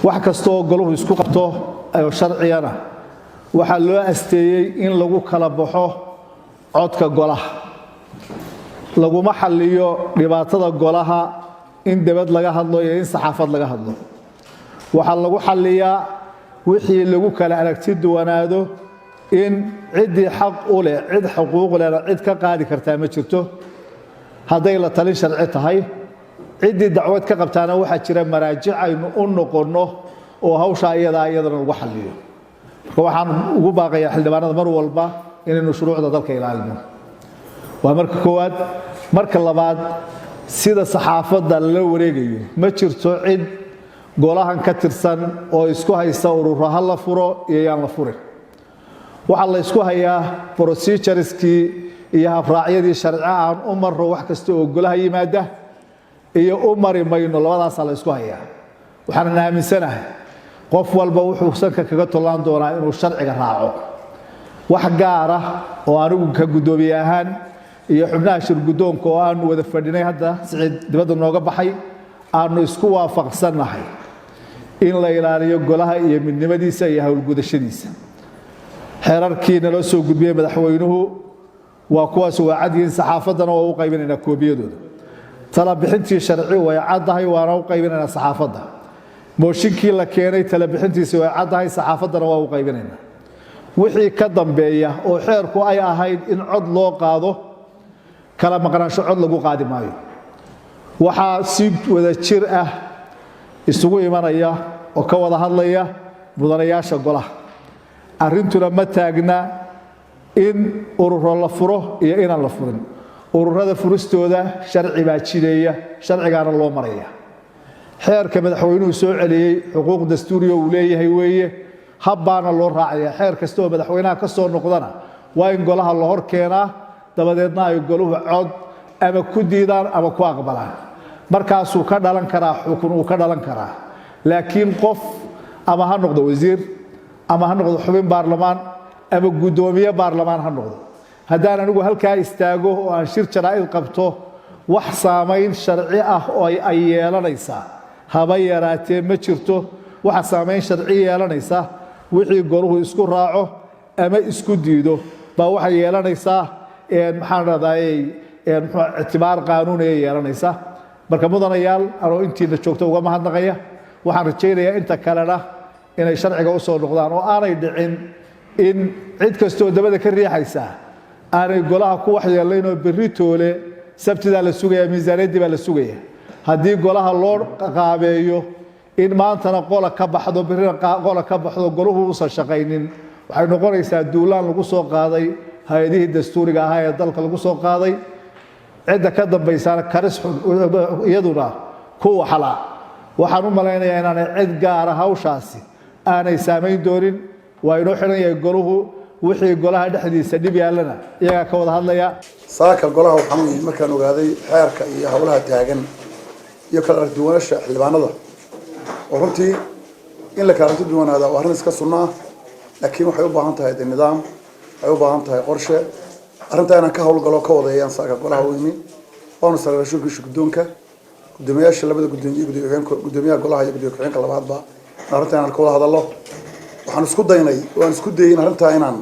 wax kasta oo goluhu isku qabto ayo sharciyana waxa loo asteeyay in lagu kala baxo codka golaha laguma xalliyo dhibaatada golaha in dibad laga hadlo iyo in saxaafad laga hadlo waxa lagu xalliyaa wixii lagu kala aragti duwanaado in cidii xaq u leh cid xuquuq leh cid ka qaadi karta ma jirto haday la talin sharci tahay cidii dacwad ka qabtaana waxa jira maraajic aynu u noqono oo hawsha iyadana lagu xalliyo waxaan ugu baaqayaa xildhibaanada mar walba inaynu shuruucda dalka ilaalino waa marka koowaad marka labaad sida saxaafadda la wareegayo ma jirto cid golahan ka tirsan oo isku haysta ururaha la furo iyo yaan la furin waxa la isku hayaa procedureski iyo habraacyadii sharci aan u marro wax kasta oo golaha yimaada iyo u mari mayno labadaas la isku hayaa waxaan aaminsanahay qof walba wuxuu sanka kaga tolaan doonaa inuu sharciga raaco wax gaar ah oo anigu ka gudoomiye ahaan iyo xubnaha shir gudoonka oo aan wada fadhinay hadda sicid dibadda nooga baxay aanu isku waafaqsanahay in la ilaaliyo golaha iyo midnimadiisa iyo hawlgudashadiisa xeerarkiina loo soo gudbiyay madaxweynuhu waa kuwaas waa cadiin saxaafadana waa u qaybinayna koobiyadooda tala bixintii sharci way cadahay waana u qaybinayna saxaafadda mooshinkii la keenay tala bixintiisa way cadahay saxaafadana waa u qaybinayna wixii ka dambeeya oo xeerku ay ahayd in cod loo qaado kala maqnaansho cod lagu qaadi maayo waxa si wada jir ah isugu imanaya oo ka wada hadlaya mudanayaasha golaha arintuna ma taagna in ururo la furo iyo inaan la furin ururada furistooda sharci baa jireeya sharcigaana loo maraya xeerka madaxweynuhu soo celiyay xuquuq dastuuri oo uu leeyahay weeye habbaana loo raacaya xeer kasta oo madaxweynaha ka soo noqdana waa in golaha la hor keenaa dabadeedna ay goluhu cod ama ku diidaan ama ku aqbalaan markaasuu ka dhalan karaa xukun uu ka dhalan karaa laakiin qof ama ha noqdo wasiir ama ha noqdo xubin baarlamaan ama gudoomiye baarlamaan ha noqdo haddaan anigu halkaa istaago oo aan shir jaraa'id qabto wax saamayn sharci ah oo ay yeelanaysaa haba yaraatee ma jirto waxa saamayn sharci yeelanaysa wixii goluhu isku raaco ama isku diido baa waxa yeelanaysaa maxaan raadayay ictibaar qaanuuni yeelanaysa marka mudanayaal anoo intiina joogto uga mahadnaqaya waxaan rajaynayaa inta kalena inay sharciga u soo noqdaan oo aanay dhicin in cid kastoo dabada ka riixaysa aanay golaha ku waxyeelayn oo berri toole sabtida la sugaya miisaaniyadii baa la sugaya haddii golaha loo qaabeeyo in maantana qola ka baxdo berrina qola ka baxdo goluhu uusan shaqaynin waxay noqonaysaa duulaan lagu soo qaaday hay'adihii dastuuriga ahaa ee dalka lagu soo qaaday cidda ka dambaysana karis iyaduna ku waxala waxaan u malaynayaa inaanay cid gaara hawshaasi aanay saamayn doonin waa inoo xiran yahay goluhu wixii golaha dhexdiisa dhib yaalana iyagaa ka wada hadlaya saaka golaha waxaan markaan ogaaday xeerka iyo howlaha taagan iyo kala aragtiwanaasha xildhibaanada oo runtii in la kala aragti duwanaado waa arrin iska sunno ah laakiin waxay u baahan tahay nidaam waxay u baahan tahay qorshe arrintaa inaan ka howlgalo ka wadeeyaan saaka golaha weyni waanu sarreeshoonka shugdoonka gudoomiyaasha labada gudoomiyaha golaha iyo gudoomiye ku-xigeenka labaadba arrintaa inaan ka wada hadallo waxaan isku daynay waan isku dayay arrintaa inaan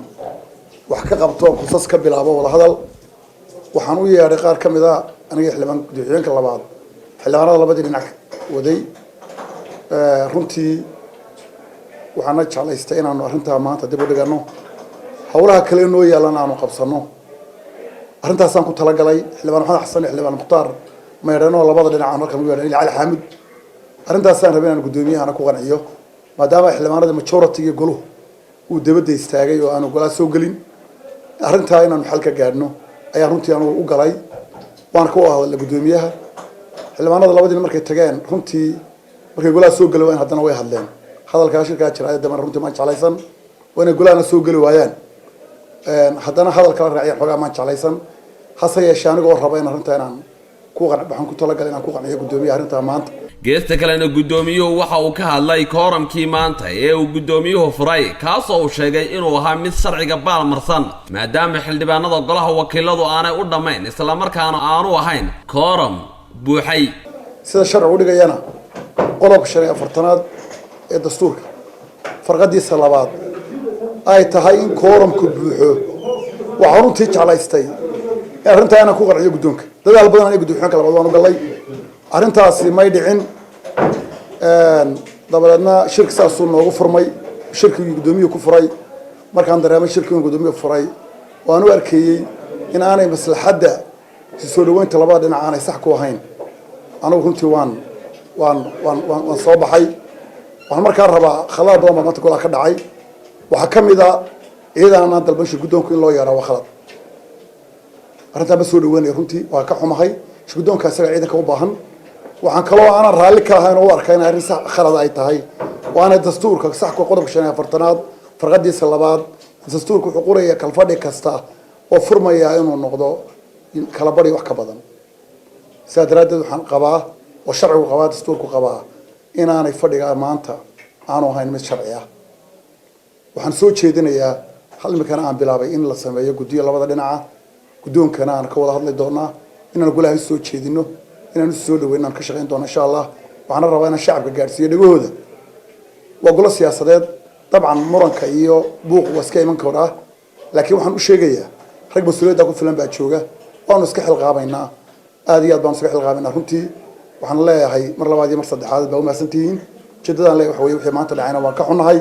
wax ka qabto kusas ka bilaabo wada hadal waxaan u yeedhay qaar ka mid ah aniga xildhibaan gudoomiye ku-xigeenka labaad xildhibaanada labadii dhinac waday runtii waxaana jeclaystay inaanu arrintaa maanta dib u dhigano howlaha kale noo yaalan aanu qabsano arrintaasaan ku talagalay xildhibaan maxamed xasan iyo xildhibaan mukhtaar meedhano labada dhinac aan halkan u yeedhay cali xaamud arrintaasaan rabay inaan gudoomiyahana ku qanciyo maadaama xildhibaanada majority iyo goluhu uu dabadda istaagay oo aanu golaha soo gelin arrintaa inaanu xal ka gaadhno ayaan runtii anugu u galay waan ka wada hadlay gudoomiyaha xildhibaanada labadiina markay tageen runtii markay golaha soo geli waayeen haddana way hadleen hadalkaa shirkaa jira damana runtii maan jeclaysan waa inay golahana soo geli waayaan haddana hadal kala raaciyaan xoogaa maan jeclaysan hase yeeshee anigoo raba in arrintaa inaan waxaan ku talagalay inaan ku qanciyo gudoomiyaha arrintaa maanta geesta kalena gudoomiyuhu waxa uu ka hadlay kooramkii maanta ee uu gudoomiyuhu furay kaasoo uu sheegay inuu ahaa mid sharciga baalmarsan maadaama xildhibaanada golaha wakiiladu aanay u dhammayn isla markaana aanu ahayn kooram buuxay sida sharci u dhigayana qodobka 45 ee dastuurka farqadiisa labaad ay tahay in kooramku buuxo waxaan runtii jeclaystay arrintaa inaan ku qanciyo guddoonka dadaal badan aan guddoonka labaad waan u galay arrintaasi may dhicin dabadeedna shirki saasuu noogu furmay shirkigii guddoomiyuhu ku furay markaan dareemay shirkigii guddoomiyuhu furay waan u arkeeyey in aanay maslaxadda soo dhaweynta labada dhinac aanay sax ku ahayn anigu runtii waan soo baxay waxaan markaa rabaa khalad badan baa maanta golaha ka dhacay waxaa ka mid a ciidan aan dalban shir guddoonku in loo yeeraa waa khalad arrintaa ma soo dhaweynaya runtii waa ka xumahay shir guddoonka isaga ciidanka u baahan waxaan kaloo aanan raalli ka ahayn oo u arkaa in arrin sax khalad ay tahay waana dastuurka saxka qodobka 45aad farqadiisa labaad dastuurku wuxuu qoraya kalfadhi kasta oo furmaya inuu noqdo kala bari wax ka badan sidaa daraaddeed waxaan qabaa oo sharcigu qabaa dastuurku qabaa inaanay fadhiga maanta aanu ahayn mid sharci ah waxaan soo jeedinayaa hal imikana aan bilaabay in la sameeyo guddiyo labada dhinaca guddoonkana aan ka wada hadli doonaa inaan golaha soo jeedino inaan u soo dhaweyn inaan ka shaqayn doono insha Allah waxaan rabaa inaan shacabka gaarsiiyo dhagahooda waa golo siyaasadeed dabcan muranka iyo buuq waa iska iman karaa laakiin waxaan u sheegayaa rag mas'uuliyadda ku filan baa jooga waanu iska xilqaabaynaa aad iyo aad baan iska xilqaabaynaa runtii waxaan leeyahay mar labaad iyo mar saddexaad baa u mahadsantihiin jidadaan leeyahay waxa weeye wixii maanta dhacayna waan ka xunahay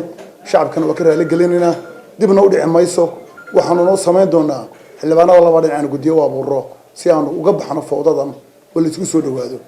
shacabkana waa ka raali gelinaynaa dibna u dhici mayso waxaanu noo samayn doonaa xildhibaanada laba dhinac aan guddiyo u abuuro si aanu uga baxno fowdadan oo la isku soo dhawaado